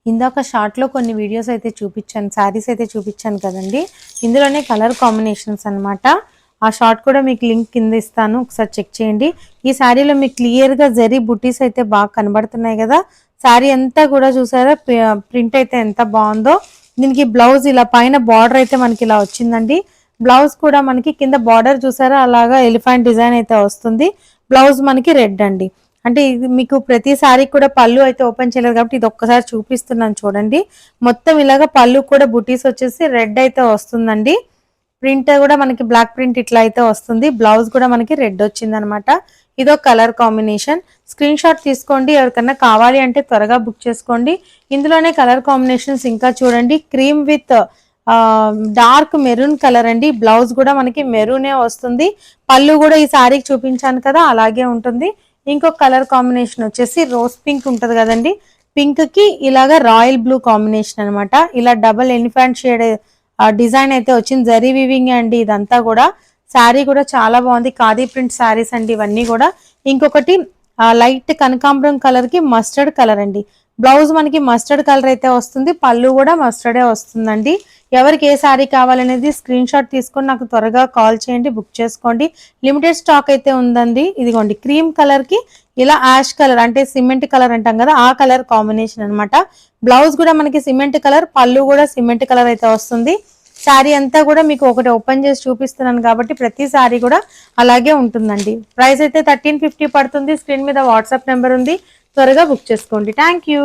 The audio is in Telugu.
ఇందాక షార్ట్‌లో కొన్ని వీడియోస్ అయితే చూపిచ్చాను. శారీస్ అయితే చూపిచ్చాను కదండీ! ఇందులోనే కలర్ కాంబినేషన్స్ అన్నమాట. ఆ షార్ట్ కూడా మీకు లింక్ కింద ఇస్తాను. ఒకసారి చెక్ చేయండి. ఈ శారీలో మీకు క్లియర్‌గా జరీ బుటీస్ అయితే బాగా కనబడుతున్నాయి గదా! శారీ అంతా కూడా చూసారా ప్రింట్ అయితే ఎంత బావుందో. దీనికి బ్లౌజ్ ఇలా పైన బార్డర్ అయితే మనకి ఇలా వచ్చిందండి. బ్లౌజ్ కూడా మనకి కింద బార్డర్ చూసారా అలాగా ఎలిఫెంట్ డిజైన్ అయితే వస్తుంది. బ్లౌజ్ మనకి రెడ్ అండి. అంటే ఇది మీకు ప్రతి సారీ కూడా పళ్ళు అయితే ఓపెన్ చేయలేదు కాబట్టి ఇది ఒక్కసారి చూపిస్తున్నాను చూడండి. మొత్తం ఇలాగా పళ్ళు కూడా బుటీస్ వచ్చేసి రెడ్ అయితే వస్తుందండి. ప్రింట్ కూడా మనకి బ్లాక్ ప్రింట్ ఇట్లా అయితే వస్తుంది. బ్లౌజ్ కూడా మనకి రెడ్ వచ్చిందనమాట. ఇదో కలర్ కాంబినేషన్. స్క్రీన్ షాట్ తీసుకోండి. ఎవరికన్నా కావాలి అంటే త్వరగా బుక్ చేసుకోండి. ఇందులోనే కలర్ కాంబినేషన్స్ ఇంకా చూడండి. Cream with dark maroon colour అండి. బ్లౌజ్ కూడా మనకి మెరూనే వస్తుంది. పళ్ళు కూడా ఈ సారీకి చూపించాను కదా అలాగే ఉంటుంది. ఇంకొక కలర్ కాంబినేషన్ వచ్చేసి రోజ్ పింక్ ఉంటది కదండి. పింక్ కి ఇలాగా రాయల్ బ్లూ కాంబినేషన్ అనమాట. ఇలా డబల్ ఎలిఫెంట్ షేడ్ డిజైన్ అయితే వచ్చింది. జరీ వీవింగ్ అండి ఇదంతా కూడా. శారీ కూడా చాలా బాగుంది. ఖాదీ ప్రింట్ శారీస్ అండి ఇవన్నీ కూడా. ఇంకొకటి లైట్ కనకాంబరం కలర్ కి మస్టర్డ్ కలర్ అండి. బ్లౌజ్ మనకి మస్టర్డ్ కలర్ అయితే వస్తుంది. పళ్ళు కూడా మస్టర్డే వస్తుందండి. ఎవరికి ఏ శారీ కావాలనేది స్క్రీన్ షాట్ తీసుకొని నాకు త్వరగా కాల్ చేయండి, బుక్ చేసుకోండి. లిమిటెడ్ స్టాక్ అయితే ఉందండి. ఇదిగోండి క్రీమ్ కలర్ కి ఇలా యాష్ కలర్ అంటే సిమెంట్ కలర్ అంటాం కదా ఆ కలర్ కాంబినేషన్ అనమాట. బ్లౌజ్ కూడా మనకి సిమెంట్ కలర్, పళ్ళు కూడా సిమెంట్ కలర్ అయితే వస్తుంది. శారీ అంతా కూడా మీకు ఒకటి ఓపెన్ చేసి చూపిస్తున్నాను కాబట్టి ప్రతి శారీ కూడా అలాగే ఉంటుందండి. ప్రైస్ అయితే 1350 పడుతుంది. స్క్రీన్ మీద వాట్సాప్ నెంబర్ ఉంది. త్వరగా బుక్ చేసుకోండి. Thank you.